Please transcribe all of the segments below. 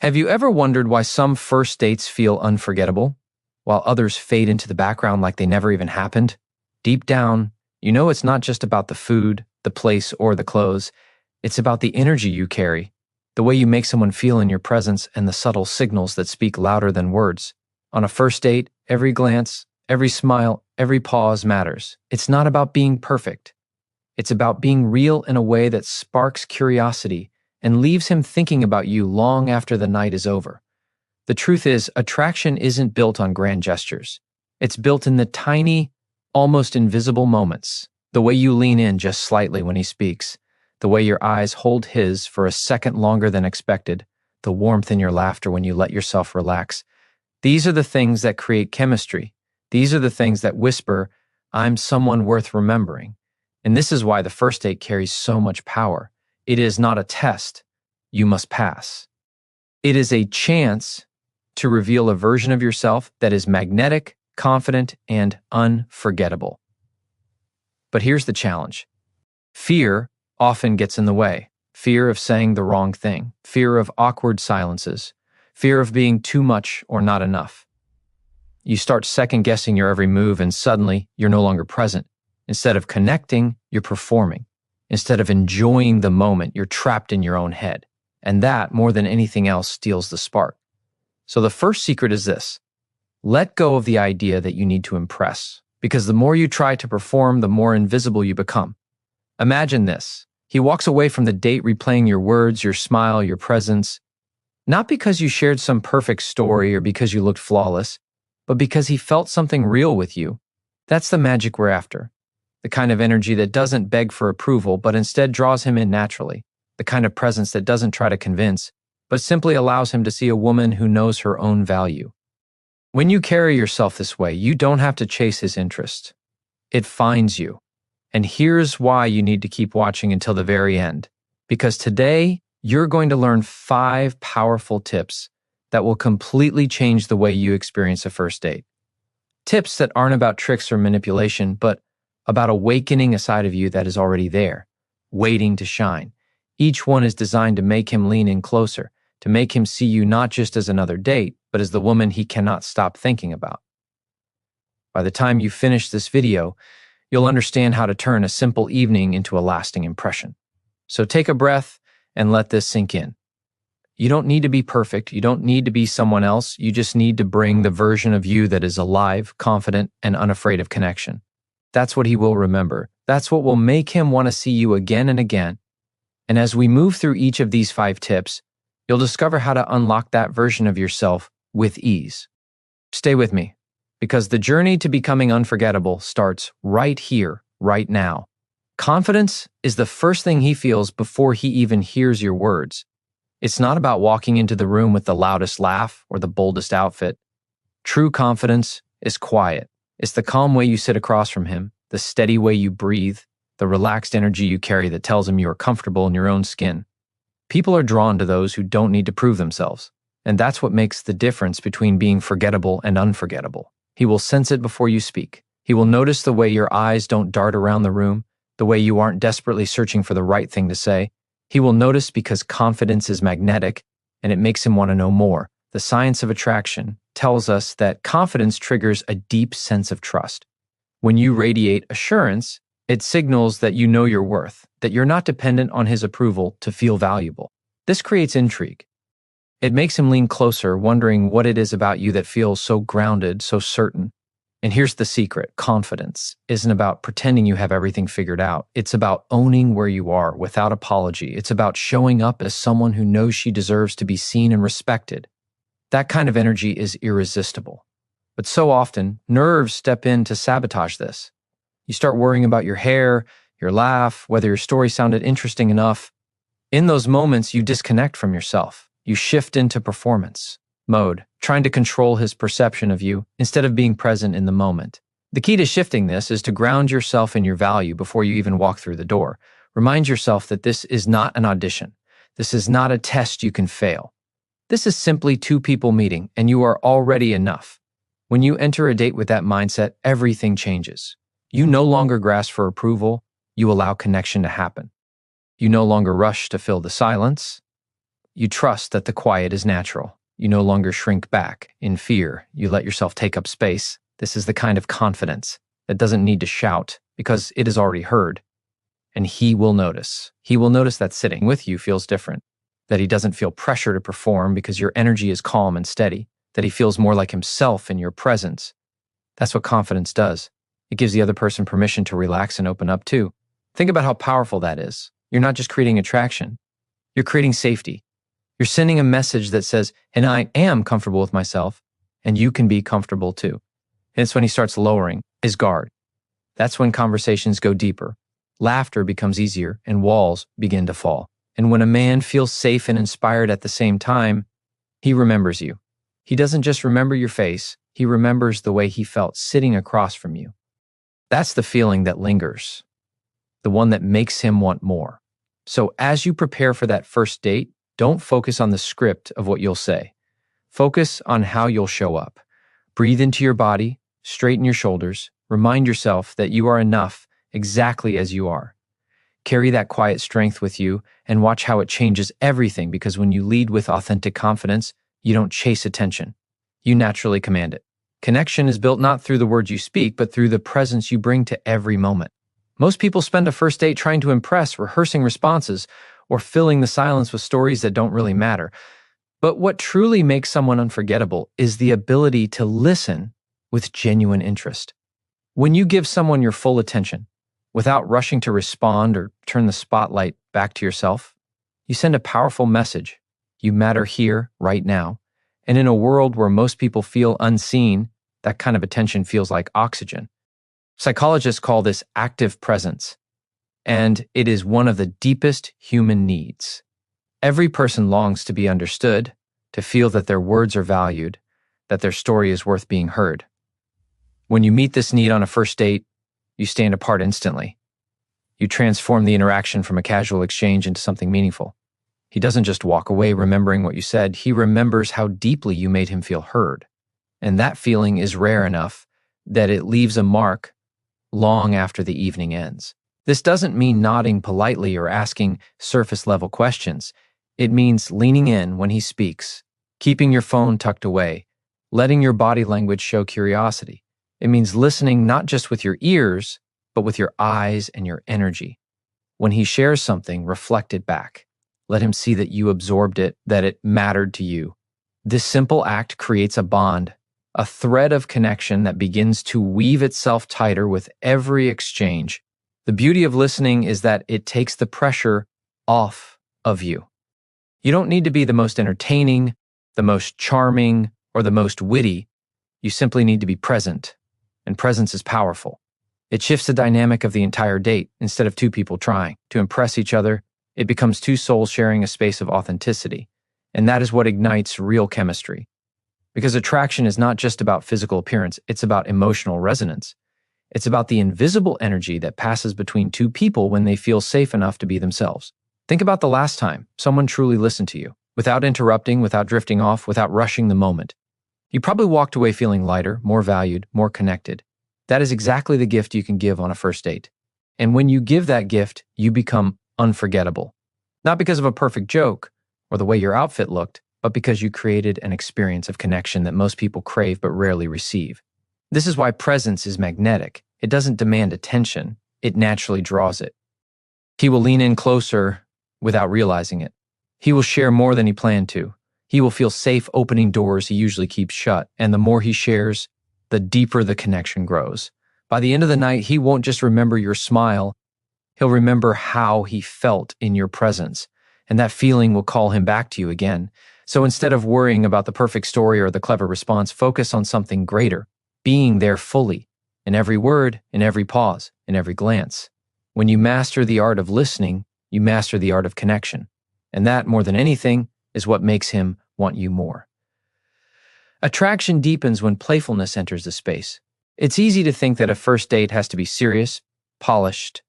Have you ever wondered why some first dates feel unforgettable, while others fade into the background like they never even happened? Deep down, you know it's not just about the food, the place, or the clothes. It's about the energy you carry, the way you make someone feel in your presence, and the subtle signals that speak louder than words. On a first date, every glance, every smile, every pause matters. It's not about being perfect. It's about being real in a way that sparks curiosity and leaves him thinking about you long after the night is over. The truth is, attraction isn't built on grand gestures. It's built in the tiny, almost invisible moments. The way you lean in just slightly when he speaks, the way your eyes hold his for a second longer than expected, the warmth in your laughter when you let yourself relax. These are the things that create chemistry. These are the things that whisper, "I'm someone worth remembering." And this is why the first date carries so much power. It is not a test you must pass. It is a chance to reveal a version of yourself that is magnetic, confident, and unforgettable. But here's the challenge. Fear often gets in the way. Fear of saying the wrong thing, fear of awkward silences, fear of being too much or not enough. You start second-guessing your every move, and suddenly you're no longer present. Instead of connecting, you're performing. Instead of enjoying the moment, you're trapped in your own head. And that, more than anything else, steals the spark. So the first secret is this. Let go of the idea that you need to impress, because the more you try to perform, the more invisible you become. Imagine this. He walks away from the date replaying your words, your smile, your presence, not because you shared some perfect story or because you looked flawless, but because he felt something real with you. That's the magic we're after. The kind of energy that doesn't beg for approval, but instead draws him in naturally. The kind of presence that doesn't try to convince, but simply allows him to see a woman who knows her own value. When you carry yourself this way, you don't have to chase his interest. It finds you. And here's why you need to keep watching until the very end. Because today, you're going to learn 5 powerful tips that will completely change the way you experience a first date. Tips that aren't about tricks or manipulation, but about awakening a side of you that is already there, waiting to shine. Each one is designed to make him lean in closer, to make him see you not just as another date, but as the woman he cannot stop thinking about. By the time you finish this video, you'll understand how to turn a simple evening into a lasting impression. So take a breath and let this sink in. You don't need to be perfect. You don't need to be someone else. You just need to bring the version of you that is alive, confident, and unafraid of connection. That's what he will remember. That's what will make him want to see you again and again. And as we move through each of these 5 tips, you'll discover how to unlock that version of yourself with ease. Stay with me, because the journey to becoming unforgettable starts right here, right now. Confidence is the first thing he feels before he even hears your words. It's not about walking into the room with the loudest laugh or the boldest outfit. True confidence is quiet. It's the calm way you sit across from him, the steady way you breathe, the relaxed energy you carry that tells him you are comfortable in your own skin. People are drawn to those who don't need to prove themselves, and that's what makes the difference between being forgettable and unforgettable. He will sense it before you speak. He will notice the way your eyes don't dart around the room, the way you aren't desperately searching for the right thing to say. He will notice because confidence is magnetic, and it makes him want to know more. The science of attraction tells us that confidence triggers a deep sense of trust. When you radiate assurance, it signals that you know your worth, that you're not dependent on his approval to feel valuable. This creates intrigue. It makes him lean closer, wondering what it is about you that feels so grounded, so certain. And here's the secret. Confidence isn't about pretending you have everything figured out. It's about owning where you are without apology. It's about showing up as someone who knows she deserves to be seen and respected. That kind of energy is irresistible. But so often, nerves step in to sabotage this. You start worrying about your hair, your laugh, whether your story sounded interesting enough. In those moments, you disconnect from yourself. You shift into performance mode, trying to control his perception of you instead of being present in the moment. The key to shifting this is to ground yourself in your value before you even walk through the door. Remind yourself that this is not an audition. This is not a test you can fail. This is simply 2 people meeting, and you are already enough. When you enter a date with that mindset, everything changes. You no longer grasp for approval. You allow connection to happen. You no longer rush to fill the silence. You trust that the quiet is natural. You no longer shrink back in fear. You let yourself take up space. This is the kind of confidence that doesn't need to shout because it is already heard. And he will notice. He will notice that sitting with you feels different, that he doesn't feel pressure to perform because your energy is calm and steady, that he feels more like himself in your presence. That's what confidence does. It gives the other person permission to relax and open up too. Think about how powerful that is. You're not just creating attraction. You're creating safety. You're sending a message that says, and I am comfortable with myself, and you can be comfortable too. And it's when he starts lowering his guard. That's when conversations go deeper. Laughter becomes easier and walls begin to fall. And when a man feels safe and inspired at the same time, he remembers you. He doesn't just remember your face, he remembers the way he felt sitting across from you. That's the feeling that lingers, the one that makes him want more. So as you prepare for that first date, don't focus on the script of what you'll say. Focus on how you'll show up. Breathe into your body, straighten your shoulders, remind yourself that you are enough exactly as you are. Carry that quiet strength with you and watch how it changes everything, because when you lead with authentic confidence, you don't chase attention. You naturally command it. Connection is built not through the words you speak, but through the presence you bring to every moment. Most people spend a first date trying to impress, rehearsing responses, or filling the silence with stories that don't really matter. But what truly makes someone unforgettable is the ability to listen with genuine interest. When you give someone your full attention, without rushing to respond or turn the spotlight back to yourself, you send a powerful message. You matter here, right now. And in a world where most people feel unseen, that kind of attention feels like oxygen. Psychologists call this active presence, and it is one of the deepest human needs. Every person longs to be understood, to feel that their words are valued, that their story is worth being heard. When you meet this need on a first date, you stand apart instantly. You transform the interaction from a casual exchange into something meaningful. He doesn't just walk away remembering what you said, he remembers how deeply you made him feel heard. And that feeling is rare enough that it leaves a mark long after the evening ends. This doesn't mean nodding politely or asking surface-level questions. It means leaning in when he speaks, keeping your phone tucked away, letting your body language show curiosity. It means listening not just with your ears, but with your eyes and your energy. When he shares something, reflect it back. Let him see that you absorbed it, that it mattered to you. This simple act creates a bond, a thread of connection that begins to weave itself tighter with every exchange. The beauty of listening is that it takes the pressure off of you. You don't need to be the most entertaining, the most charming, or the most witty. You simply need to be present, and presence is powerful. It shifts the dynamic of the entire date. Instead of two people trying to impress each other, it becomes two souls sharing a space of authenticity, and that is what ignites real chemistry. Because attraction is not just about physical appearance, it's about emotional resonance. It's about the invisible energy that passes between two people when they feel safe enough to be themselves. Think about the last time someone truly listened to you, without interrupting, without drifting off, without rushing the moment. You probably walked away feeling lighter, more valued, more connected. That is exactly the gift you can give on a first date. And when you give that gift, you become unforgettable. Not because of a perfect joke or the way your outfit looked, but because you created an experience of connection that most people crave but rarely receive. This is why presence is magnetic. It doesn't demand attention, it naturally draws it. He will lean in closer without realizing it. He will share more than he planned to. He will feel safe opening doors he usually keeps shut, and the more he shares, the deeper the connection grows. By the end of the night, he won't just remember your smile, he'll remember how he felt in your presence, and that feeling will call him back to you again. So instead of worrying about the perfect story or the clever response, focus on something greater, being there fully, in every word, in every pause, in every glance. When you master the art of listening, you master the art of connection. And that, more than anything, is what makes him want you more. Attraction deepens when playfulness enters the space. It's easy to think that a first date has to be serious, polished,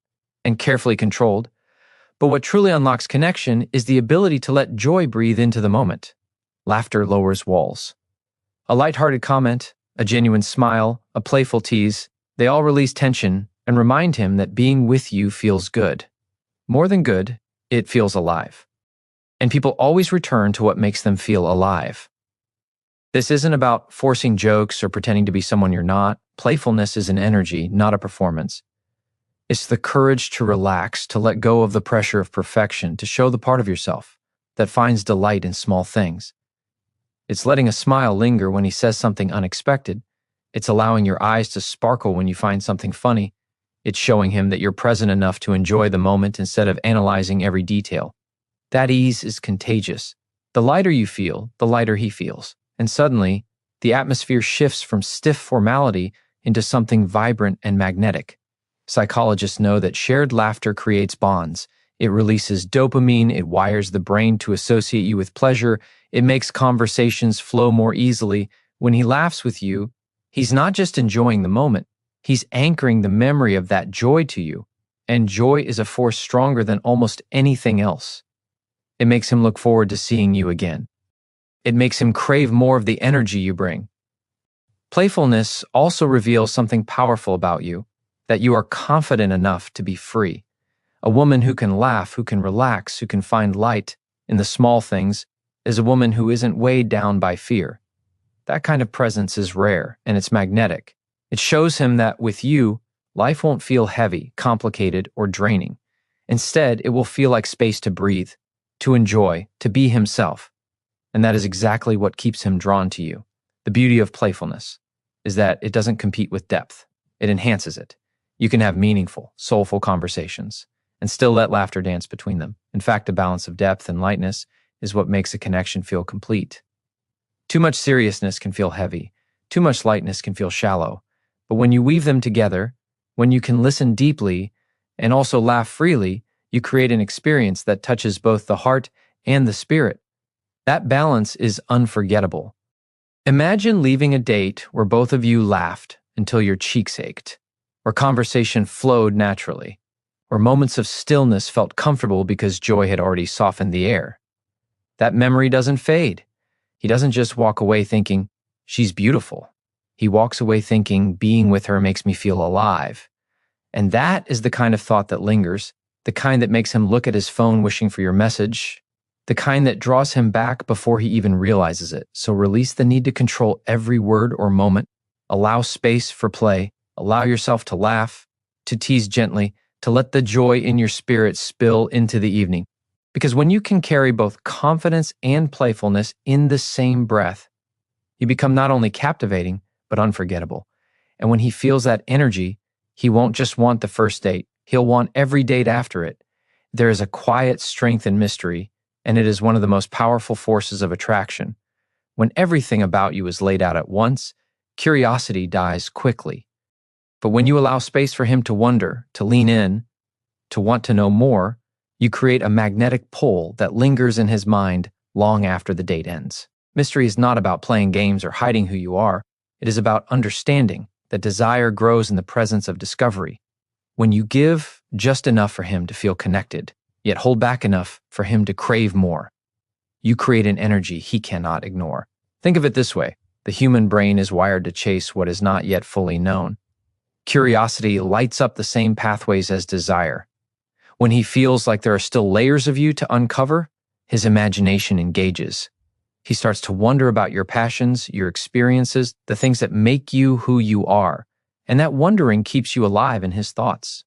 and carefully controlled. But what truly unlocks connection is the ability to let joy breathe into the moment. Laughter lowers walls. A lighthearted comment, a genuine smile, a playful tease, they all release tension and remind him that being with you feels good. More than good, it feels alive. and people always return to what makes them feel alive. This isn't about forcing jokes or pretending to be someone you're not. Playfulness is an energy, not a performance. It's the courage to relax, to let go of the pressure of perfection, to show the part of yourself that finds delight in small things. It's letting a smile linger when he says something unexpected. It's allowing your eyes to sparkle when you find something funny. It's showing him that you're present enough to enjoy the moment instead of analyzing every detail. That ease is contagious. The lighter you feel, the lighter he feels. And suddenly, the atmosphere shifts from stiff formality into something vibrant and magnetic. Psychologists know that shared laughter creates bonds. It releases dopamine, it wires the brain to associate you with pleasure, it makes conversations flow more easily. When he laughs with you, he's not just enjoying the moment, he's anchoring the memory of that joy to you. And joy is a force stronger than almost anything else. It makes him look forward to seeing you again. It makes him crave more of the energy you bring. Playfulness also reveals something powerful about you, that you are confident enough to be free. A woman who can laugh, who can relax, who can find light in the small things is a woman who isn't weighed down by fear. That kind of presence is rare, and it's magnetic. It shows him that with you, life won't feel heavy, complicated, or draining. Instead, it will feel like space to breathe, to enjoy, to be himself. And that is exactly what keeps him drawn to you. The beauty of playfulness is that it doesn't compete with depth. It enhances it. You can have meaningful, soulful conversations and still let laughter dance between them. In fact, a balance of depth and lightness is what makes a connection feel complete. Too much seriousness can feel heavy. Too much lightness can feel shallow. But when you weave them together, when you can listen deeply and also laugh freely, you create an experience that touches both the heart and the spirit. That balance is unforgettable. Imagine leaving a date where both of you laughed until your cheeks ached, where conversation flowed naturally, where moments of stillness felt comfortable because joy had already softened the air. That memory doesn't fade. He doesn't just walk away thinking, she's beautiful. He walks away thinking, being with her makes me feel alive. And that is the kind of thought that lingers, the kind that makes him look at his phone wishing for your message, the kind that draws him back before he even realizes it. So release the need to control every word or moment. Allow space for play. Allow yourself to laugh, to tease gently, to let the joy in your spirit spill into the evening. Because when you can carry both confidence and playfulness in the same breath, you become not only captivating, but unforgettable. And when he feels that energy, he won't just want the first date. He'll want every date after it. There is a quiet strength and mystery, and it is one of the most powerful forces of attraction. When everything about you is laid out at once, curiosity dies quickly. But when you allow space for him to wonder, to lean in, to want to know more, you create a magnetic pull that lingers in his mind long after the date ends. Mystery is not about playing games or hiding who you are. It is about understanding that desire grows in the presence of discovery. When you give just enough for him to feel connected, yet hold back enough for him to crave more, you create an energy he cannot ignore. Think of it this way. The human brain is wired to chase what is not yet fully known. Curiosity lights up the same pathways as desire. When he feels like there are still layers of you to uncover, his imagination engages. He starts to wonder about your passions, your experiences, the things that make you who you are, and that wondering keeps you alive in his thoughts.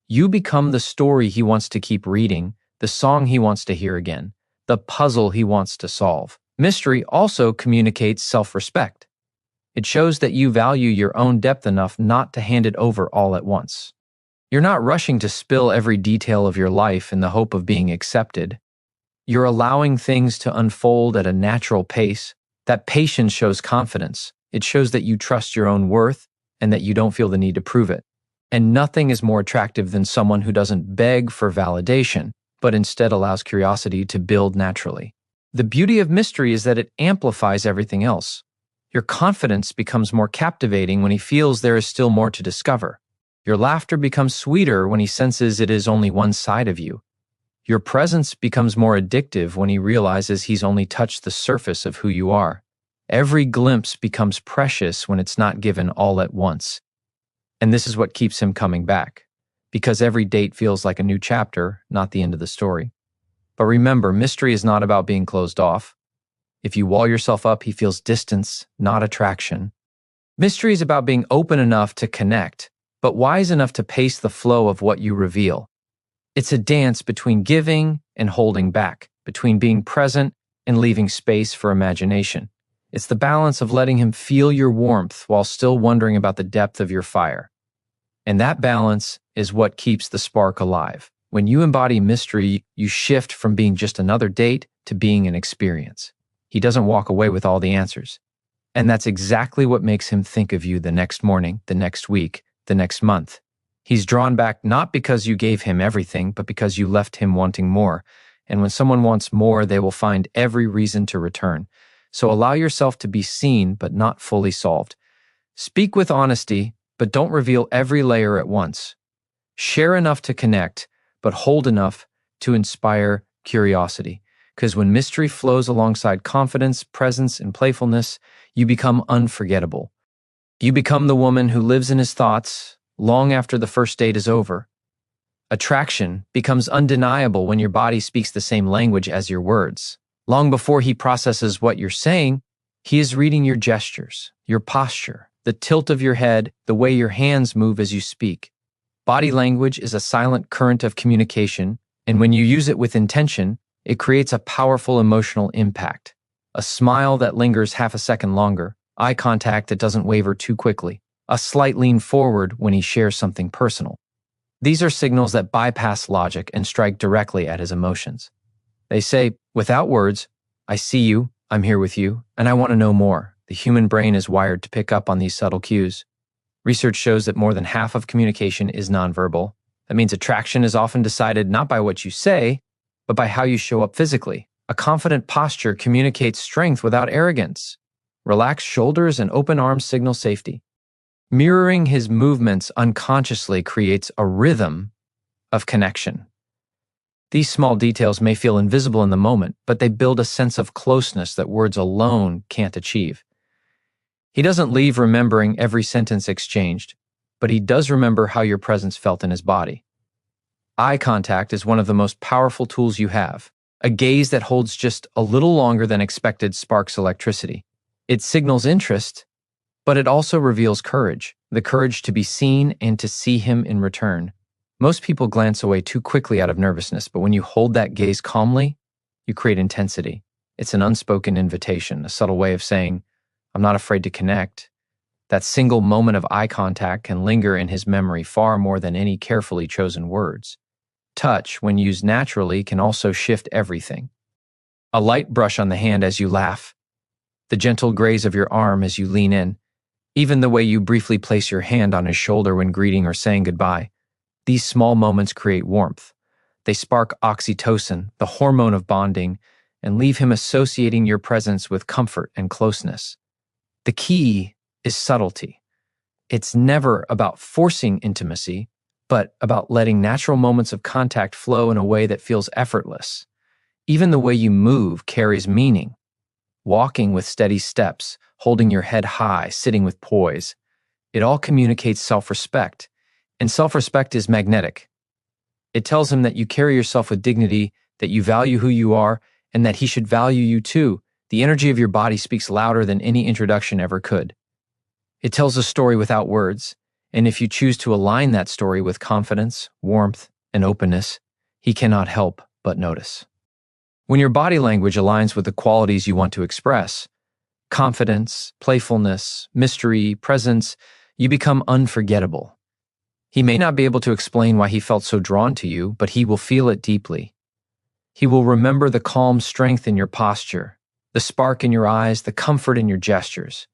You become the story he wants to keep reading, the song he wants to hear again, the puzzle he wants to solve. Mystery also communicates self-respect. It shows that you value your own depth enough not to hand it over all at once. You're not rushing to spill every detail of your life in the hope of being accepted. You're allowing things to unfold at a natural pace. That patience shows confidence. It shows that you trust your own worth and that you don't feel the need to prove it. And nothing is more attractive than someone who doesn't beg for validation, but instead allows curiosity to build naturally. The beauty of mystery is that it amplifies everything else. Your confidence becomes more captivating when he feels there is still more to discover. Your laughter becomes sweeter when he senses it is only one side of you. Your presence becomes more addictive when he realizes he's only touched the surface of who you are. Every glimpse becomes precious when it's not given all at once. And this is what keeps him coming back, because every date feels like a new chapter, not the end of the story. But remember, mystery is not about being closed off. If you wall yourself up, he feels distance, not attraction. Mystery is about being open enough to connect, but wise enough to pace the flow of what you reveal. It's a dance between giving and holding back, between being present and leaving space for imagination. It's the balance of letting him feel your warmth while still wondering about the depth of your fire. And that balance is what keeps the spark alive. When you embody mystery, you shift from being just another date to being an experience. He doesn't walk away with all the answers. And that's exactly what makes him think of you the next morning, the next week, the next month. He's drawn back not because you gave him everything, but because you left him wanting more. And when someone wants more, they will find every reason to return. So allow yourself to be seen, but not fully solved. Speak with honesty, but don't reveal every layer at once. Share enough to connect, but hold enough to inspire curiosity. Because when mystery flows alongside confidence, presence, and playfulness, you become unforgettable. You become the woman who lives in his thoughts long after the first date is over. Attraction becomes undeniable when your body speaks the same language as your words. Long before he processes what you're saying, he is reading your gestures, your posture, the tilt of your head, the way your hands move as you speak. Body language is a silent current of communication, and when you use it with intention, it creates a powerful emotional impact. A smile that lingers half a second longer, eye contact that doesn't waver too quickly, a slight lean forward when he shares something personal. These are signals that bypass logic and strike directly at his emotions. They say, without words, I see you, I'm here with you, and I want to know more. The human brain is wired to pick up on these subtle cues. Research shows that more than half of communication is nonverbal. That means attraction is often decided not by what you say, but by how you show up physically. A confident posture communicates strength without arrogance. Relaxed shoulders and open arms signal safety. Mirroring his movements unconsciously creates a rhythm of connection. These small details may feel invisible in the moment, but they build a sense of closeness that words alone can't achieve. He doesn't leave remembering every sentence exchanged, but he does remember how your presence felt in his body. Eye contact is one of the most powerful tools you have. A gaze that holds just a little longer than expected sparks electricity. It signals interest, but it also reveals courage, the courage to be seen and to see him in return. Most people glance away too quickly out of nervousness, but when you hold that gaze calmly, you create intensity. It's an unspoken invitation, a subtle way of saying, I'm not afraid to connect. That single moment of eye contact can linger in his memory far more than any carefully chosen words. Touch, when used naturally, can also shift everything. A light brush on the hand as you laugh, the gentle graze of your arm as you lean in, even the way you briefly place your hand on his shoulder when greeting or saying goodbye. These small moments create warmth. They spark oxytocin, the hormone of bonding, and leave him associating your presence with comfort and closeness. The key is subtlety. It's never about forcing intimacy, but about letting natural moments of contact flow in a way that feels effortless. Even the way you move carries meaning. Walking with steady steps, holding your head high, sitting with poise. It all communicates self-respect, and self-respect is magnetic. It tells him that you carry yourself with dignity, that you value who you are, and that he should value you too. The energy of your body speaks louder than any introduction ever could. It tells a story without words, and if you choose to align that story with confidence, warmth, and openness, he cannot help but notice. When your body language aligns with the qualities you want to express, confidence, playfulness, mystery, presence, you become unforgettable. He may not be able to explain why he felt so drawn to you, but he will feel it deeply. He will remember the calm strength in your posture, the spark in your eyes, the comfort in your gestures.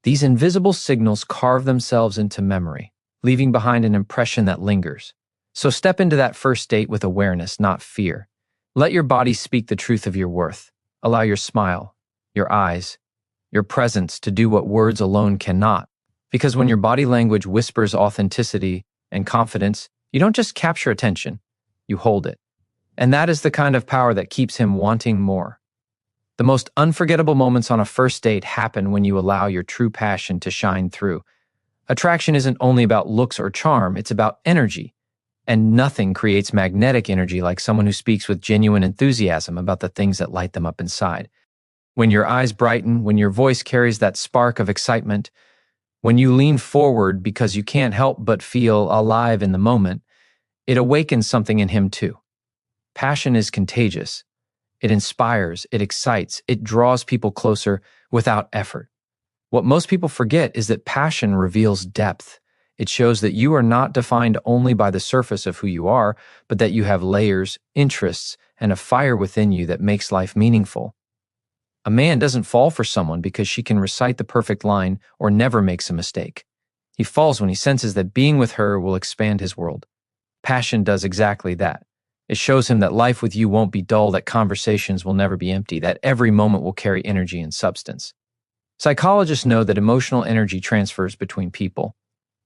These invisible signals carve themselves into memory, leaving behind an impression that lingers. So step into that first date with awareness, not fear. Let your body speak the truth of your worth. Allow your smile, your eyes, your presence to do what words alone cannot. Because when your body language whispers authenticity and confidence, you don't just capture attention, you hold it. And that is the kind of power that keeps him wanting more. The most unforgettable moments on a first date happen when you allow your true passion to shine through. Attraction isn't only about looks or charm, it's about energy. And nothing creates magnetic energy like someone who speaks with genuine enthusiasm about the things that light them up inside. When your eyes brighten, when your voice carries that spark of excitement, when you lean forward because you can't help but feel alive in the moment, it awakens something in him too. Passion is contagious. It inspires, it excites, it draws people closer without effort. What most people forget is that passion reveals depth. It shows that you are not defined only by the surface of who you are, but that you have layers, interests, and a fire within you that makes life meaningful. A man doesn't fall for someone because she can recite the perfect line or never makes a mistake. He falls when he senses that being with her will expand his world. Passion does exactly that. It shows him that life with you won't be dull, that conversations will never be empty, that every moment will carry energy and substance. Psychologists know that emotional energy transfers between people.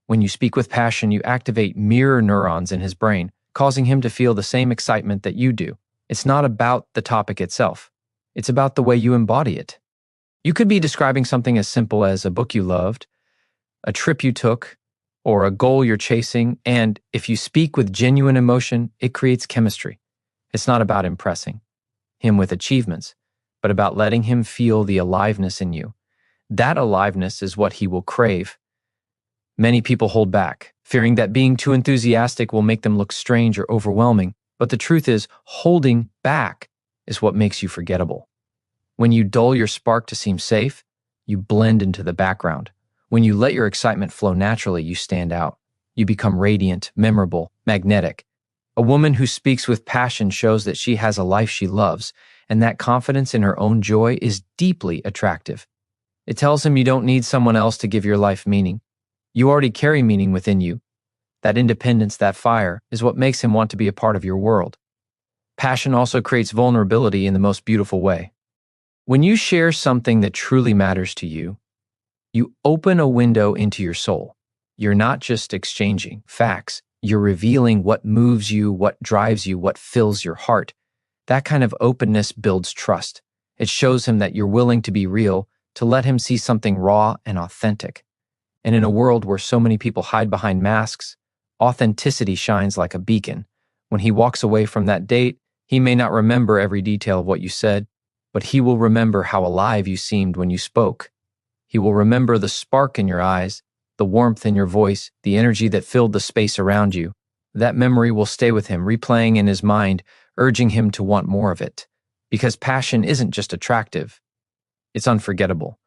When you speak with passion, you activate mirror neurons in his brain, causing him to feel the same excitement that you do. It's not about the topic itself. It's about the way you embody it. You could be describing something as simple as a book you loved, a trip you took, or a goal you're chasing, and if you speak with genuine emotion, it creates chemistry. It's not about impressing him with achievements, but about letting him feel the aliveness in you. That aliveness is what he will crave. Many people hold back, fearing that being too enthusiastic will make them look strange or overwhelming, but the truth is, holding back is what makes you forgettable. When you dull your spark to seem safe, you blend into the background. When you let your excitement flow naturally, you stand out. You become radiant, memorable, magnetic. A woman who speaks with passion shows that she has a life she loves, and that confidence in her own joy is deeply attractive. It tells him you don't need someone else to give your life meaning. You already carry meaning within you. That independence, that fire, is what makes him want to be a part of your world. Passion also creates vulnerability in the most beautiful way. When you share something that truly matters to you, you open a window into your soul. You're not just exchanging facts. You're revealing what moves you, what drives you, what fills your heart. That kind of openness builds trust. It shows him that you're willing to be real, to let him see something raw and authentic. And in a world where so many people hide behind masks, authenticity shines like a beacon. When he walks away from that date, he may not remember every detail of what you said, but he will remember how alive you seemed when you spoke. He will remember the spark in your eyes, the warmth in your voice, the energy that filled the space around you. That memory will stay with him, replaying in his mind, urging him to want more of it. Because passion isn't just attractive, it's unforgettable.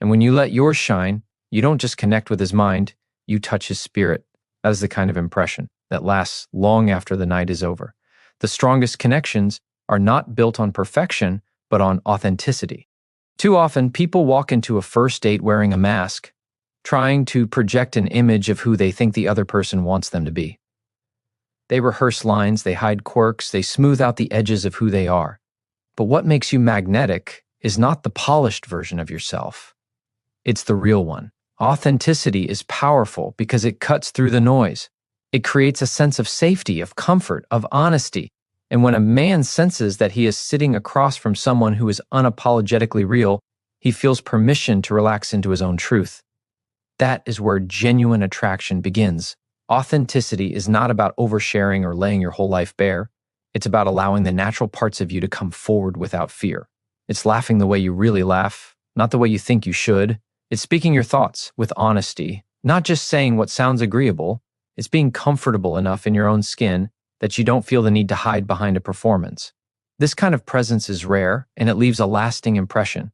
And when you let yours shine, you don't just connect with his mind, you touch his spirit. That is the kind of impression that lasts long after the night is over. The strongest connections are not built on perfection, but on authenticity. Too often, people walk into a first date wearing a mask, trying to project an image of who they think the other person wants them to be. They rehearse lines, they hide quirks, they smooth out the edges of who they are. But what makes you magnetic is not the polished version of yourself. It's the real one. Authenticity is powerful because it cuts through the noise. It creates a sense of safety, of comfort, of honesty. And when a man senses that he is sitting across from someone who is unapologetically real, he feels permission to relax into his own truth. That is where genuine attraction begins. Authenticity is not about oversharing or laying your whole life bare. It's about allowing the natural parts of you to come forward without fear. It's laughing the way you really laugh, not the way you think you should. It's speaking your thoughts with honesty, not just saying what sounds agreeable. It's being comfortable enough in your own skin that you don't feel the need to hide behind a performance. This kind of presence is rare, and it leaves a lasting impression.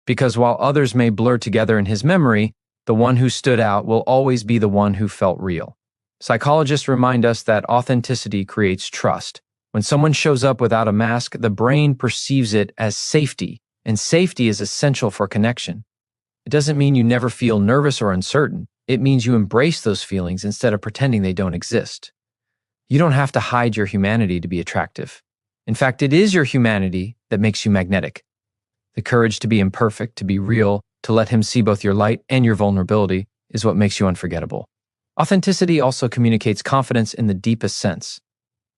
Because while others may blur together in his memory, the one who stood out will always be the one who felt real. Psychologists remind us that authenticity creates trust. When someone shows up without a mask, the brain perceives it as safety, and safety is essential for connection. It doesn't mean you never feel nervous or uncertain. It means you embrace those feelings instead of pretending they don't exist. You don't have to hide your humanity to be attractive. In fact, it is your humanity that makes you magnetic. The courage to be imperfect, to be real, to let him see both your light and your vulnerability is what makes you unforgettable. Authenticity also communicates confidence in the deepest sense.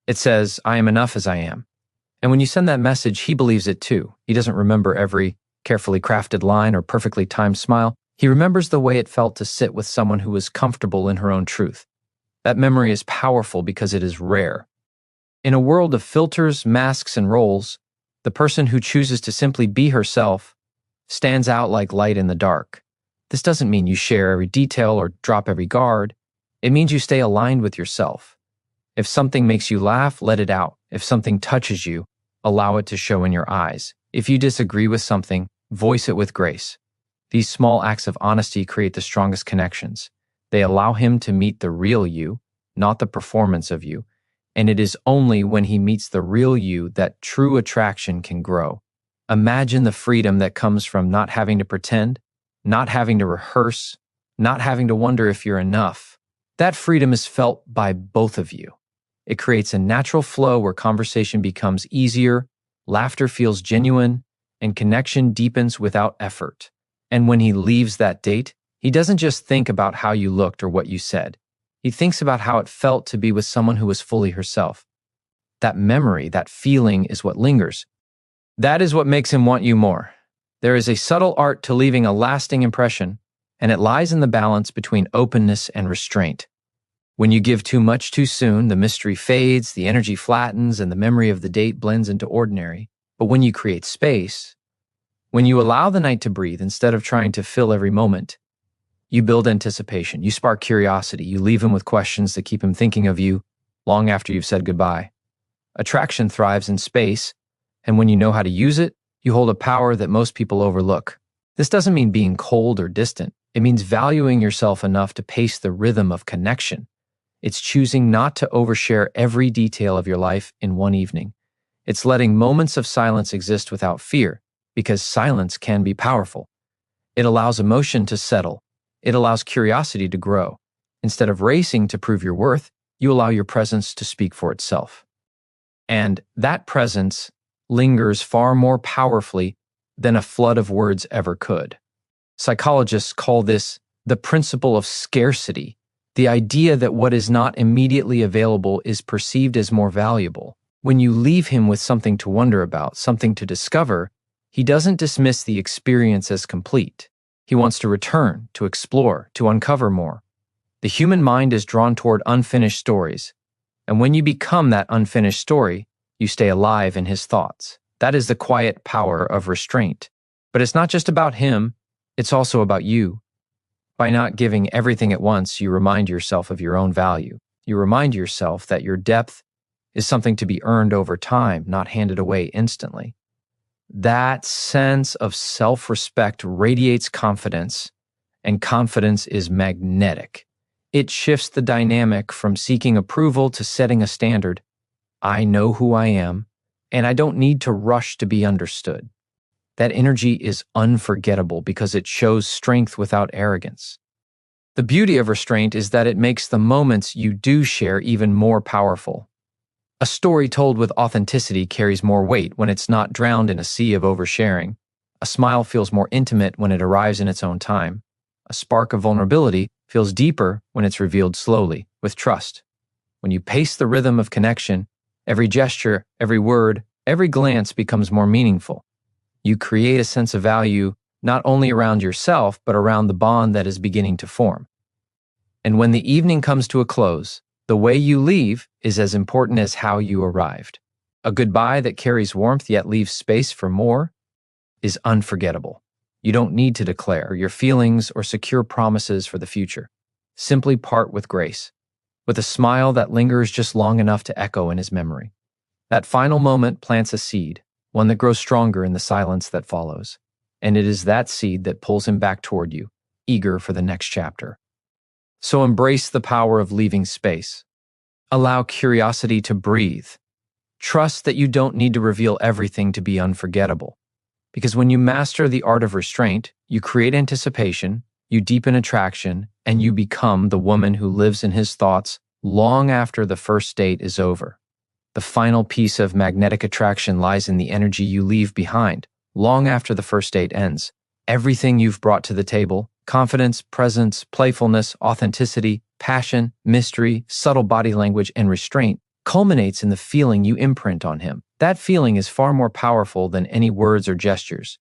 It says, I am enough as I am. And when you send that message, he believes it too. He doesn't remember every carefully crafted line or perfectly timed smile. He remembers the way it felt to sit with someone who was comfortable in her own truth. That memory is powerful because it is rare. In a world of filters, masks, and roles, the person who chooses to simply be herself stands out like light in the dark. This doesn't mean you share every detail or drop every guard. It means you stay aligned with yourself. If something makes you laugh, let it out. If something touches you, allow it to show in your eyes. If you disagree with something, voice it with grace. These small acts of honesty create the strongest connections. They allow him to meet the real you, not the performance of you. And it is only when he meets the real you that true attraction can grow. Imagine the freedom that comes from not having to pretend, not having to rehearse, not having to wonder if you're enough. That freedom is felt by both of you. It creates a natural flow where conversation becomes easier, laughter feels genuine, and connection deepens without effort. And when he leaves that date, he doesn't just think about how you looked or what you said. He thinks about how it felt to be with someone who was fully herself. That memory, that feeling is what lingers. That is what makes him want you more. There is a subtle art to leaving a lasting impression, and it lies in the balance between openness and restraint. When you give too much too soon, the mystery fades, the energy flattens, and the memory of the date blends into ordinary. But when you create space, when you allow the night to breathe instead of trying to fill every moment, you build anticipation, you spark curiosity, you leave him with questions that keep him thinking of you long after you've said goodbye. Attraction thrives in space, and when you know how to use it, you hold a power that most people overlook. This doesn't mean being cold or distant. It means valuing yourself enough to pace the rhythm of connection. It's choosing not to overshare every detail of your life in one evening. It's letting moments of silence exist without fear, because silence can be powerful. It allows emotion to settle. It allows curiosity to grow. Instead of racing to prove your worth, you allow your presence to speak for itself. And that presence lingers far more powerfully than a flood of words ever could. Psychologists call this the principle of scarcity, the idea that what is not immediately available is perceived as more valuable. When you leave him with something to wonder about, something to discover, he doesn't dismiss the experience as complete. He wants to return, to explore, to uncover more. The human mind is drawn toward unfinished stories, and when you become that unfinished story, you stay alive in his thoughts. That is the quiet power of restraint. But it's not just about him, it's also about you. By not giving everything at once, you remind yourself of your own value. You remind yourself that your depth is something to be earned over time, not handed away instantly. That sense of self-respect radiates confidence, and confidence is magnetic. It shifts the dynamic from seeking approval to setting a standard. I know who I am, and I don't need to rush to be understood. That energy is unforgettable because it shows strength without arrogance. The beauty of restraint is that it makes the moments you do share even more powerful. A story told with authenticity carries more weight when it's not drowned in a sea of oversharing. A smile feels more intimate when it arrives in its own time. A spark of vulnerability feels deeper when it's revealed slowly, with trust. When you pace the rhythm of connection, every gesture, every word, every glance becomes more meaningful. You create a sense of value not only around yourself, but around the bond that is beginning to form. And when the evening comes to a close, the way you leave is as important as how you arrived. A goodbye that carries warmth yet leaves space for more is unforgettable. You don't need to declare your feelings or secure promises for the future. Simply part with grace, with a smile that lingers just long enough to echo in his memory. That final moment plants a seed, one that grows stronger in the silence that follows. And it is that seed that pulls him back toward you, eager for the next chapter. So embrace the power of leaving space. Allow curiosity to breathe. Trust that you don't need to reveal everything to be unforgettable. Because when you master the art of restraint, you create anticipation, you deepen attraction, and you become the woman who lives in his thoughts long after the first date is over. The final piece of magnetic attraction lies in the energy you leave behind, long after the first date ends. Everything you've brought to the table, confidence, presence, playfulness, authenticity, passion, mystery, subtle body language, and restraint, culminates in the feeling you imprint on him. That feeling is far more powerful than any words or gestures.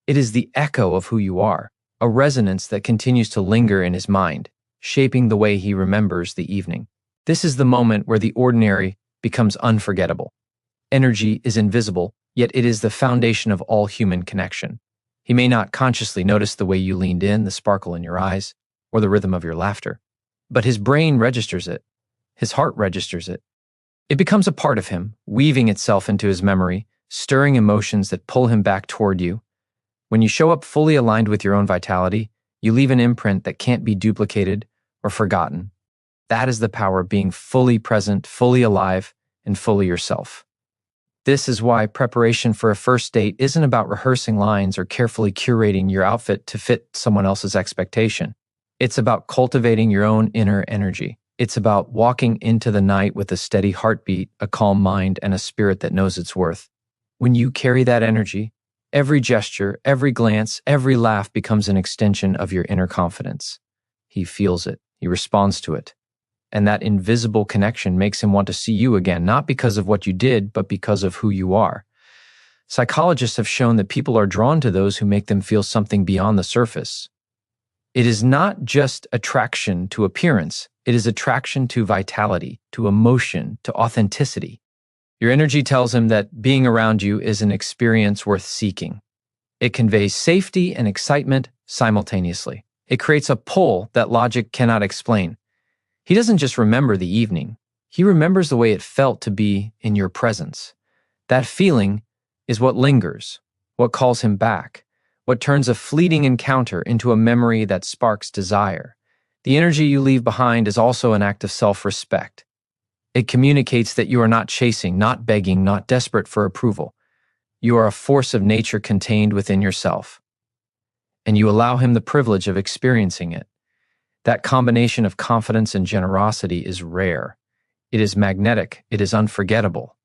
It is the echo of who you are, a resonance that continues to linger in his mind, shaping the way he remembers the evening. This is the moment where the ordinary becomes unforgettable. Energy is invisible, yet it is the foundation of all human connection. He may not consciously notice the way you leaned in, the sparkle in your eyes, or the rhythm of your laughter, but his brain registers it. His heart registers it. It becomes a part of him, weaving itself into his memory, stirring emotions that pull him back toward you. When you show up fully aligned with your own vitality, you leave an imprint that can't be duplicated or forgotten. That is the power of being fully present, fully alive, and fully yourself. This is why preparation for a first date isn't about rehearsing lines or carefully curating your outfit to fit someone else's expectation. It's about cultivating your own inner energy. It's about walking into the night with a steady heartbeat, a calm mind, and a spirit that knows its worth. When you carry that energy, every gesture, every glance, every laugh becomes an extension of your inner confidence. He feels it. He responds to it. And that invisible connection makes him want to see you again, not because of what you did, but because of who you are. Psychologists have shown that people are drawn to those who make them feel something beyond the surface. It is not just attraction to appearance. It is attraction to vitality, to emotion, to authenticity. Your energy tells him that being around you is an experience worth seeking. It conveys safety and excitement simultaneously. It creates a pull that logic cannot explain. He doesn't just remember the evening. He remembers the way it felt to be in your presence. That feeling is what lingers, what calls him back, what turns a fleeting encounter into a memory that sparks desire. The energy you leave behind is also an act of self-respect. It communicates that you are not chasing, not begging, not desperate for approval. You are a force of nature contained within yourself. And you allow him the privilege of experiencing it. That combination of confidence and generosity is rare. It is magnetic. It is unforgettable.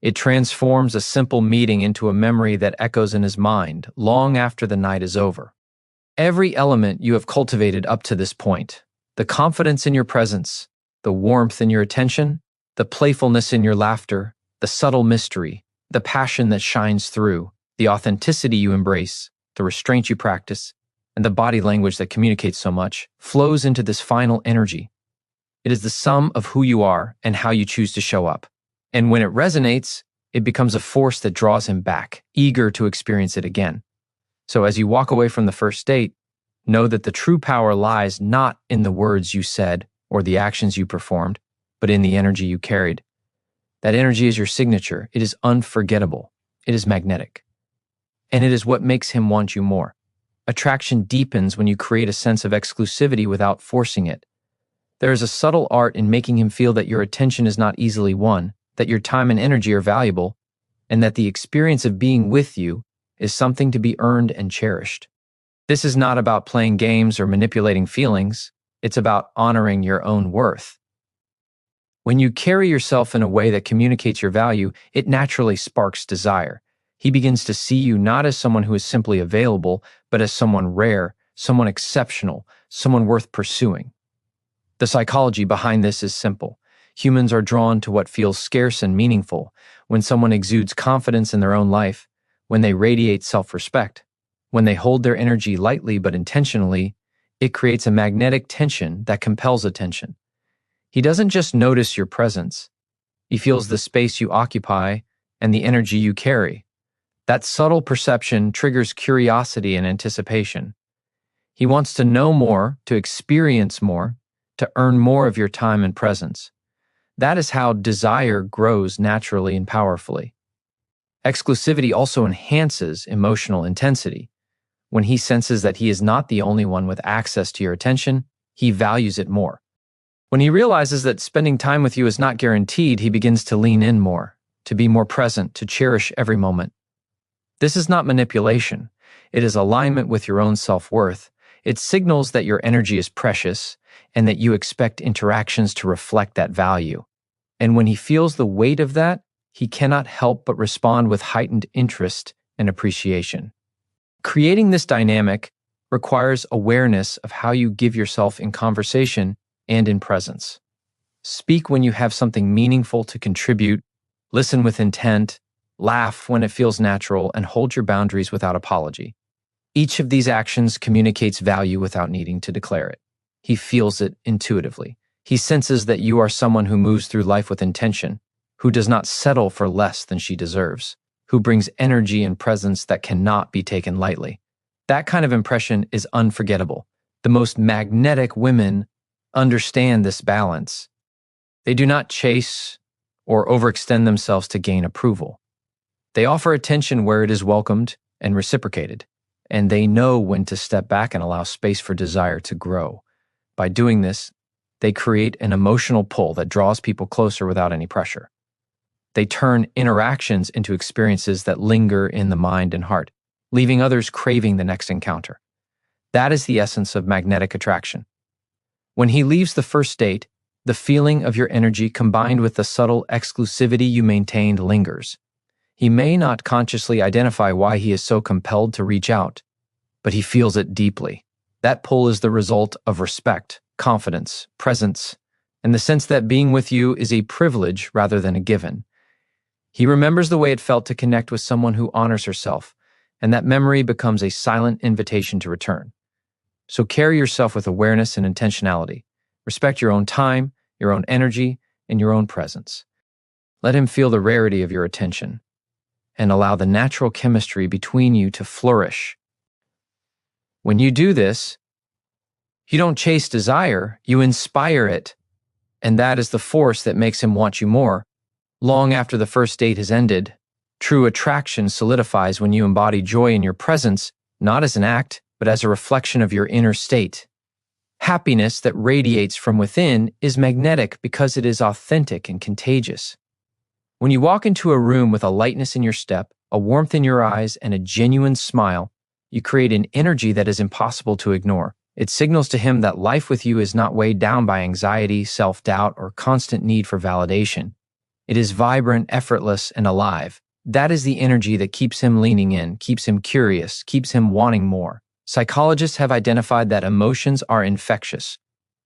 It transforms a simple meeting into a memory that echoes in his mind long after the night is over. Every element you have cultivated up to this point, the confidence in your presence, the warmth in your attention, the playfulness in your laughter, the subtle mystery, the passion that shines through, the authenticity you embrace, the restraint you practice, and the body language that communicates so much, flows into this final energy. It is the sum of who you are and how you choose to show up. And when it resonates, it becomes a force that draws him back, eager to experience it again. So as you walk away from the first date, know that the true power lies not in the words you said or the actions you performed, but in the energy you carried. That energy is your signature. It is unforgettable. It is magnetic. And it is what makes him want you more. Attraction deepens when you create a sense of exclusivity without forcing it. There is a subtle art in making him feel that your attention is not easily won, that your time and energy are valuable, and that the experience of being with you is something to be earned and cherished. This is not about playing games or manipulating feelings. It's about honoring your own worth. When you carry yourself in a way that communicates your value, it naturally sparks desire. He begins to see you not as someone who is simply available, but as someone rare, someone exceptional, someone worth pursuing. The psychology behind this is simple. Humans are drawn to what feels scarce and meaningful. When someone exudes confidence in their own life, when they radiate self-respect, when they hold their energy lightly but intentionally, it creates a magnetic tension that compels attention. He doesn't just notice your presence. He feels the space you occupy and the energy you carry. That subtle perception triggers curiosity and anticipation. He wants to know more, to experience more, to earn more of your time and presence. That is how desire grows naturally and powerfully. Exclusivity also enhances emotional intensity. When he senses that he is not the only one with access to your attention, he values it more. When he realizes that spending time with you is not guaranteed, he begins to lean in more, to be more present, to cherish every moment. This is not manipulation. It is alignment with your own self-worth. It signals that your energy is precious and that you expect interactions to reflect that value. And when he feels the weight of that, he cannot help but respond with heightened interest and appreciation. Creating this dynamic requires awareness of how you give yourself in conversation and in presence. Speak when you have something meaningful to contribute, listen with intent, laugh when it feels natural, and hold your boundaries without apology. Each of these actions communicates value without needing to declare it. He feels it intuitively. He senses that you are someone who moves through life with intention, who does not settle for less than she deserves, who brings energy and presence that cannot be taken lightly. That kind of impression is unforgettable. The most magnetic women understand this balance. They do not chase or overextend themselves to gain approval. They offer attention where it is welcomed and reciprocated, and they know when to step back and allow space for desire to grow. By doing this, they create an emotional pull that draws people closer without any pressure. They turn interactions into experiences that linger in the mind and heart, leaving others craving the next encounter. That is the essence of magnetic attraction. When he leaves the first date, the feeling of your energy combined with the subtle exclusivity you maintained lingers. He may not consciously identify why he is so compelled to reach out, but he feels it deeply. That pull is the result of respect, confidence, presence, and the sense that being with you is a privilege rather than a given. He remembers the way it felt to connect with someone who honors herself, and that memory becomes a silent invitation to return. So carry yourself with awareness and intentionality. Respect your own time, your own energy, and your own presence. Let him feel the rarity of your attention, and allow the natural chemistry between you to flourish. When you do this, you don't chase desire, you inspire it, and that is the force that makes him want you more. Long after the first date has ended, true attraction solidifies when you embody joy in your presence, not as an act, but as a reflection of your inner state. Happiness that radiates from within is magnetic because it is authentic and contagious. When you walk into a room with a lightness in your step, a warmth in your eyes, and a genuine smile, you create an energy that is impossible to ignore. It signals to him that life with you is not weighed down by anxiety, self-doubt, or constant need for validation. It is vibrant, effortless, and alive. That is the energy that keeps him leaning in, keeps him curious, keeps him wanting more. Psychologists have identified that emotions are infectious.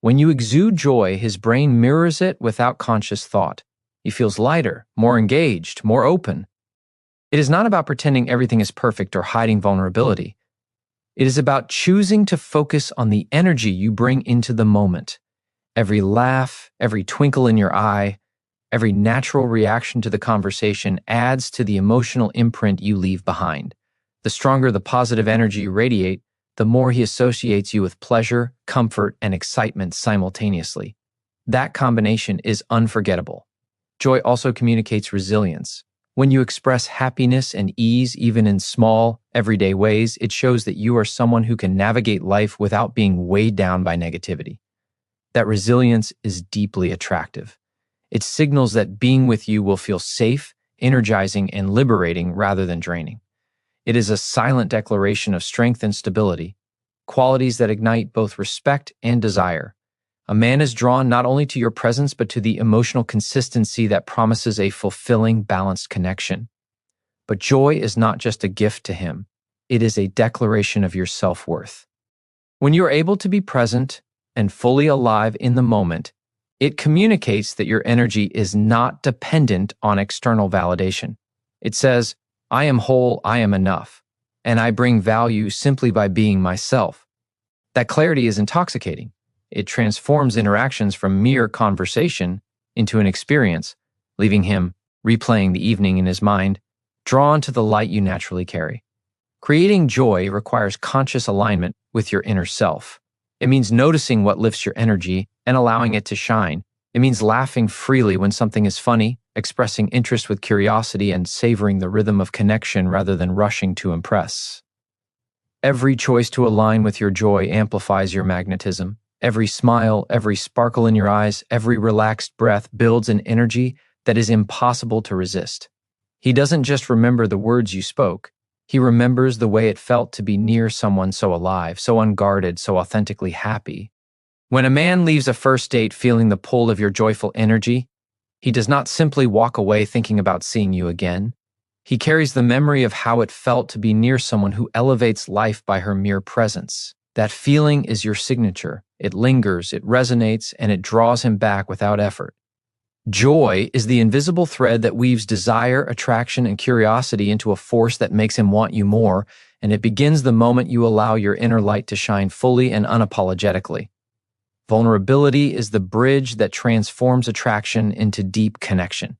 When you exude joy, his brain mirrors it without conscious thought. He feels lighter, more engaged, more open. It is not about pretending everything is perfect or hiding vulnerability. It is about choosing to focus on the energy you bring into the moment. Every laugh, every twinkle in your eye, every natural reaction to the conversation adds to the emotional imprint you leave behind. The stronger the positive energy you radiate, the more he associates you with pleasure, comfort, and excitement simultaneously. That combination is unforgettable. Joy also communicates resilience. When you express happiness and ease, even in small, everyday ways, it shows that you are someone who can navigate life without being weighed down by negativity. That resilience is deeply attractive. It signals that being with you will feel safe, energizing, and liberating rather than draining. It is a silent declaration of strength and stability, qualities that ignite both respect and desire. A man is drawn not only to your presence, but to the emotional consistency that promises a fulfilling, balanced connection. But joy is not just a gift to him. It is a declaration of your self-worth. When you are able to be present and fully alive in the moment, it communicates that your energy is not dependent on external validation. It says, I am whole, I am enough, and I bring value simply by being myself. That clarity is intoxicating. It transforms interactions from mere conversation into an experience, leaving him replaying the evening in his mind, drawn to the light you naturally carry. Creating joy requires conscious alignment with your inner self. It means noticing what lifts your energy and allowing it to shine. It means laughing freely when something is funny, expressing interest with curiosity, and savoring the rhythm of connection rather than rushing to impress. Every choice to align with your joy amplifies your magnetism. Every smile, every sparkle in your eyes, every relaxed breath builds an energy that is impossible to resist. He doesn't just remember the words you spoke. He remembers the way it felt to be near someone so alive, so unguarded, so authentically happy. When a man leaves a first date feeling the pull of your joyful energy, he does not simply walk away thinking about seeing you again. He carries the memory of how it felt to be near someone who elevates life by her mere presence. That feeling is your signature. It lingers, it resonates, and it draws him back without effort. Joy is the invisible thread that weaves desire, attraction, and curiosity into a force that makes him want you more, and it begins the moment you allow your inner light to shine fully and unapologetically. Vulnerability is the bridge that transforms attraction into deep connection.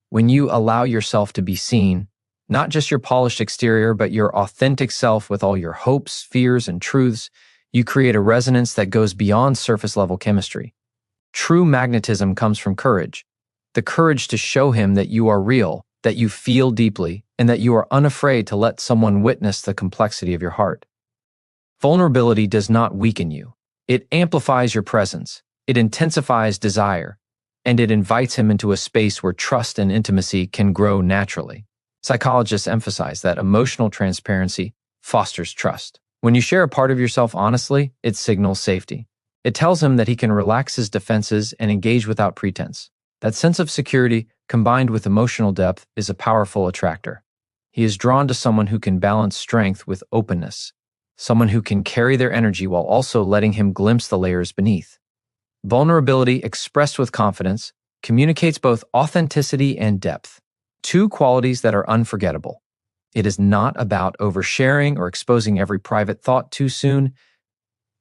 When you allow yourself to be seen, not just your polished exterior, but your authentic self with all your hopes, fears, and truths, you create a resonance that goes beyond surface level chemistry. True magnetism comes from courage, the courage to show him that you are real, that you feel deeply, and that you are unafraid to let someone witness the complexity of your heart. Vulnerability does not weaken you. It amplifies your presence, it intensifies desire, and it invites him into a space where trust and intimacy can grow naturally. Psychologists emphasize that emotional transparency fosters trust. When you share a part of yourself honestly, it signals safety. It tells him that he can relax his defenses and engage without pretense. That sense of security, combined with emotional depth, is a powerful attractor. He is drawn to someone who can balance strength with openness, someone who can carry their energy while also letting him glimpse the layers beneath. Vulnerability, expressed with confidence, communicates both authenticity and depth, two qualities that are unforgettable. It is not about oversharing or exposing every private thought too soon.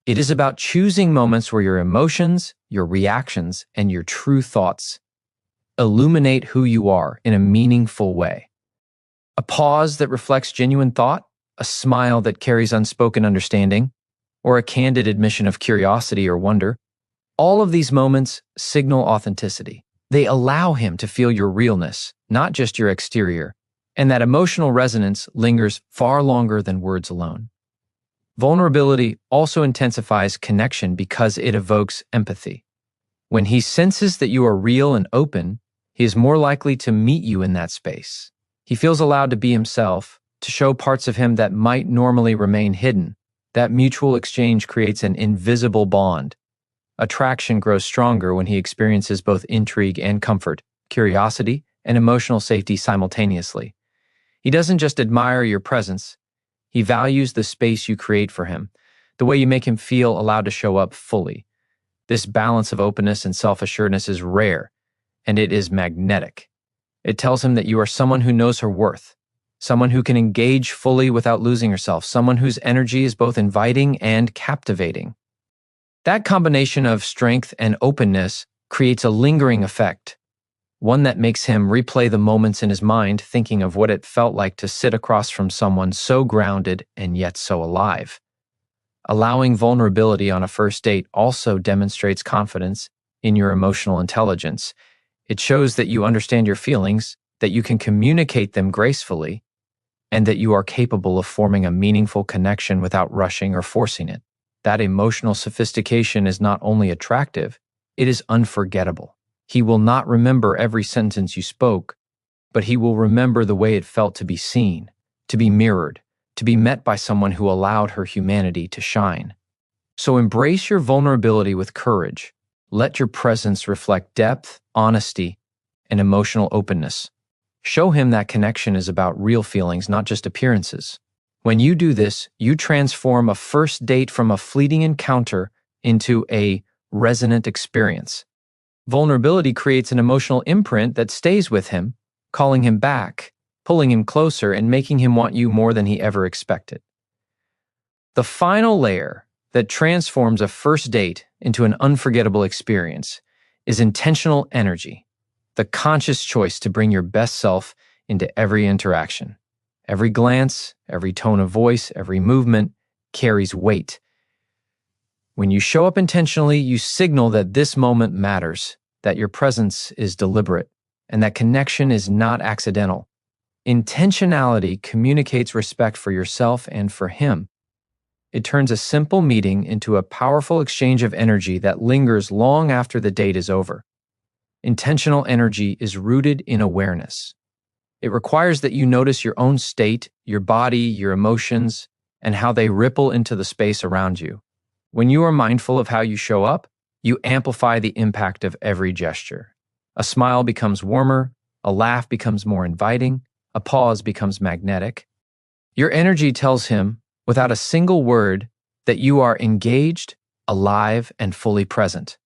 It is about choosing moments where your emotions, your reactions, and your true thoughts illuminate who you are in a meaningful way. A pause that reflects genuine thought, a smile that carries unspoken understanding, or a candid admission of curiosity or wonder. All of these moments signal authenticity. They allow him to feel your realness, not just your exterior, and that emotional resonance lingers far longer than words alone. Vulnerability also intensifies connection because it evokes empathy. When he senses that you are real and open, he is more likely to meet you in that space. He feels allowed to be himself, to show parts of him that might normally remain hidden. That mutual exchange creates an invisible bond. Attraction grows stronger when he experiences both intrigue and comfort, curiosity and emotional safety simultaneously. He doesn't just admire your presence, he values the space you create for him, the way you make him feel allowed to show up fully. This balance of openness and self-assuredness is rare, and it is magnetic. It tells him that you are someone who knows her worth, someone who can engage fully without losing herself, someone whose energy is both inviting and captivating. That combination of strength and openness creates a lingering effect, one that makes him replay the moments in his mind, thinking of what it felt like to sit across from someone so grounded and yet so alive. Allowing vulnerability on a first date also demonstrates confidence in your emotional intelligence. It shows that you understand your feelings, that you can communicate them gracefully, and that you are capable of forming a meaningful connection without rushing or forcing it. That emotional sophistication is not only attractive, it is unforgettable. He will not remember every sentence you spoke, but he will remember the way it felt to be seen, to be mirrored, to be met by someone who allowed her humanity to shine. So embrace your vulnerability with courage. Let your presence reflect depth, honesty, and emotional openness. Show him that connection is about real feelings, not just appearances. When you do this, you transform a first date from a fleeting encounter into a resonant experience. Vulnerability creates an emotional imprint that stays with him, calling him back, pulling him closer, and making him want you more than he ever expected. The final layer that transforms a first date into an unforgettable experience is intentional energy, the conscious choice to bring your best self into every interaction. Every glance, every tone of voice, every movement carries weight. When you show up intentionally, you signal that this moment matters, that your presence is deliberate, and that connection is not accidental. Intentionality communicates respect for yourself and for him. It turns a simple meeting into a powerful exchange of energy that lingers long after the date is over. Intentional energy is rooted in awareness. It requires that you notice your own state, your body, your emotions, and how they ripple into the space around you. When you are mindful of how you show up, you amplify the impact of every gesture. A smile becomes warmer, a laugh becomes more inviting, a pause becomes magnetic. Your energy tells him, without a single word, that you are engaged, alive, and fully present.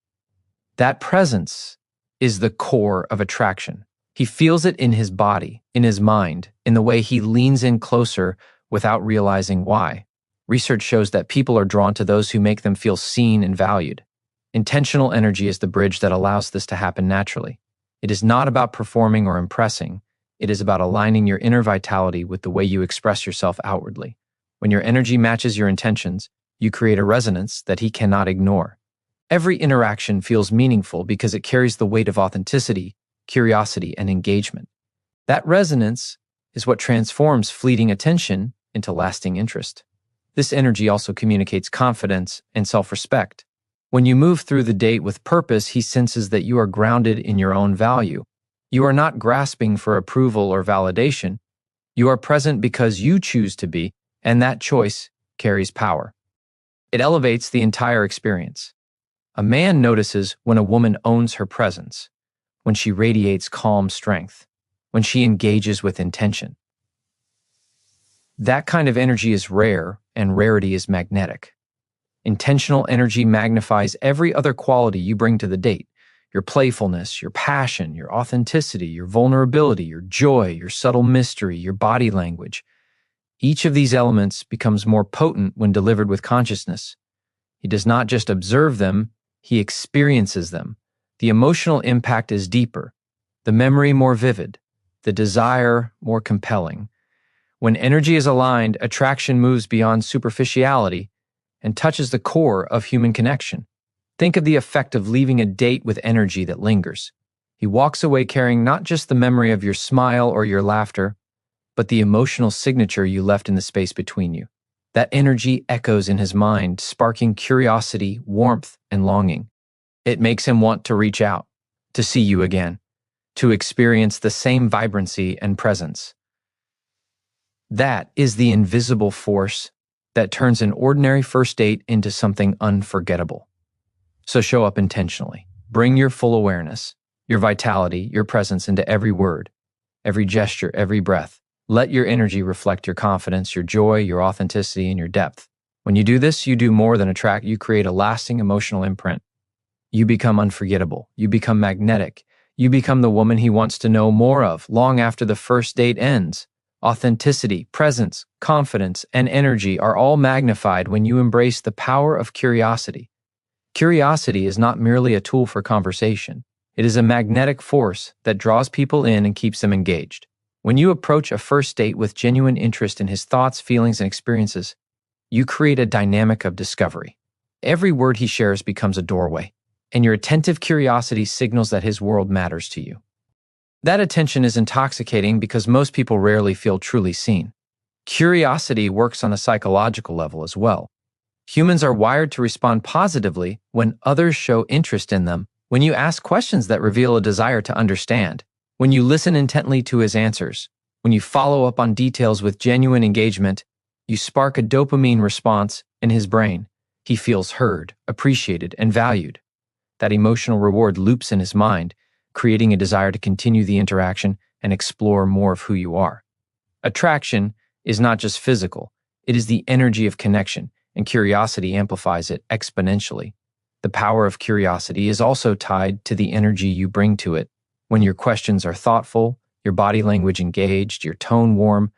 That presence is the core of attraction. He feels it in his body, in his mind, in the way he leans in closer without realizing why. Research shows that people are drawn to those who make them feel seen and valued. Intentional energy is the bridge that allows this to happen naturally. It is not about performing or impressing. It is about aligning your inner vitality with the way you express yourself outwardly. When your energy matches your intentions, you create a resonance that he cannot ignore. Every interaction feels meaningful because it carries the weight of authenticity, curiosity, and engagement. That resonance is what transforms fleeting attention into lasting interest. This energy also communicates confidence and self-respect. When you move through the date with purpose, he senses that you are grounded in your own value. You are not grasping for approval or validation. You are present because you choose to be, and that choice carries power. It elevates the entire experience. A man notices when a woman owns her presence, when she radiates calm strength, when she engages with intention. That kind of energy is rare, and rarity is magnetic. Intentional energy magnifies every other quality you bring to the date: your playfulness, your passion, your authenticity, your vulnerability, your joy, your subtle mystery, your body language. Each of these elements becomes more potent when delivered with consciousness. He does not just observe them, he experiences them. The emotional impact is deeper, the memory more vivid, the desire more compelling. When energy is aligned, attraction moves beyond superficiality and touches the core of human connection. Think of the effect of leaving a date with energy that lingers. He walks away carrying not just the memory of your smile or your laughter, but the emotional signature you left in the space between you. That energy echoes in his mind, sparking curiosity, warmth, and longing. It makes him want to reach out, to see you again, to experience the same vibrancy and presence. That is the invisible force that turns an ordinary first date into something unforgettable. So show up intentionally. Bring your full awareness, your vitality, your presence into every word, every gesture, every breath. Let your energy reflect your confidence, your joy, your authenticity, and your depth. When you do this, you do more than attract, you create a lasting emotional imprint. You become unforgettable. You become magnetic. You become the woman he wants to know more of long after the first date ends. Authenticity, presence, confidence, and energy are all magnified when you embrace the power of curiosity. Curiosity is not merely a tool for conversation. It is a magnetic force that draws people in and keeps them engaged. When you approach a first date with genuine interest in his thoughts, feelings, and experiences, you create a dynamic of discovery. Every word he shares becomes a doorway, and your attentive curiosity signals that his world matters to you. That attention is intoxicating because most people rarely feel truly seen. Curiosity works on a psychological level as well. Humans are wired to respond positively when others show interest in them, when you ask questions that reveal a desire to understand, when you listen intently to his answers, when you follow up on details with genuine engagement, you spark a dopamine response in his brain. He feels heard, appreciated, and valued. That emotional reward loops in his mind, creating a desire to continue the interaction and explore more of who you are. Attraction is not just physical, it is the energy of connection, and curiosity amplifies it exponentially. The power of curiosity is also tied to the energy you bring to it. When your questions are thoughtful, your body language engaged, your tone warm,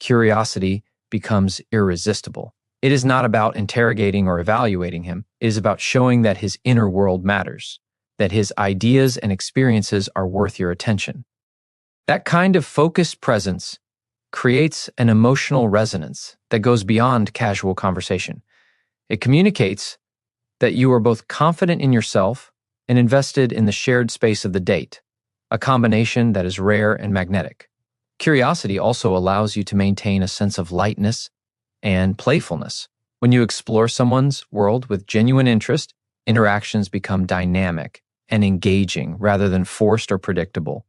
curiosity becomes irresistible. It is not about interrogating or evaluating him. It is about showing that his inner world matters, that his ideas and experiences are worth your attention. That kind of focused presence creates an emotional resonance that goes beyond casual conversation. It communicates that you are both confident in yourself and invested in the shared space of the date, a combination that is rare and magnetic. Curiosity also allows you to maintain a sense of lightness and playfulness. When you explore someone's world with genuine interest, interactions become dynamic and engaging rather than forced or predictable.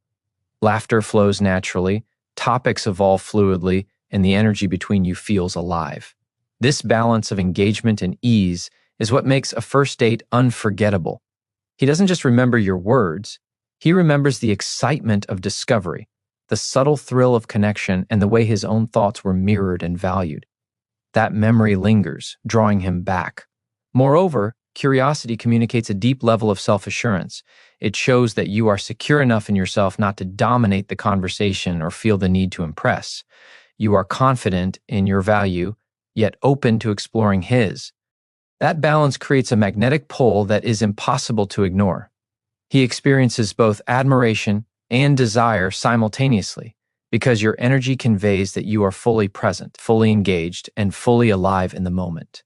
Laughter flows naturally, topics evolve fluidly, and the energy between you feels alive. This balance of engagement and ease is what makes a first date unforgettable. He doesn't just remember your words, he remembers the excitement of discovery, the subtle thrill of connection, and the way his own thoughts were mirrored and valued. That memory lingers, drawing him back. Moreover, curiosity communicates a deep level of self-assurance. It shows that you are secure enough in yourself not to dominate the conversation or feel the need to impress. You are confident in your value, yet open to exploring his. That balance creates a magnetic pull that is impossible to ignore. He experiences both admiration and desire simultaneously because your energy conveys that you are fully present, fully engaged, and fully alive in the moment.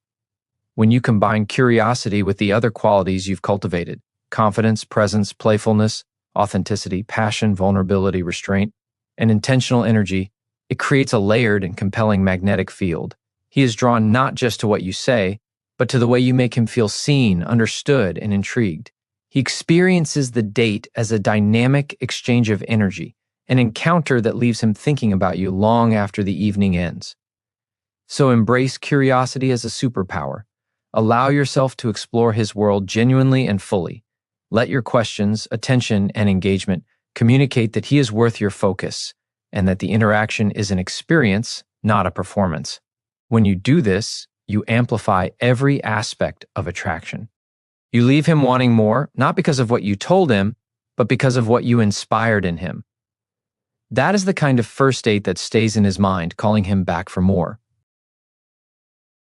When you combine curiosity with the other qualities you've cultivated, confidence, presence, playfulness, authenticity, passion, vulnerability, restraint, and intentional energy, it creates a layered and compelling magnetic field. He is drawn not just to what you say, but to the way you make him feel seen, understood, and intrigued. He experiences the date as a dynamic exchange of energy, an encounter that leaves him thinking about you long after the evening ends. So embrace curiosity as a superpower. Allow yourself to explore his world genuinely and fully. Let your questions, attention, and engagement communicate that he is worth your focus and that the interaction is an experience, not a performance. When you do this, you amplify every aspect of attraction. You leave him wanting more, not because of what you told him, but because of what you inspired in him. That is the kind of first date that stays in his mind, calling him back for more.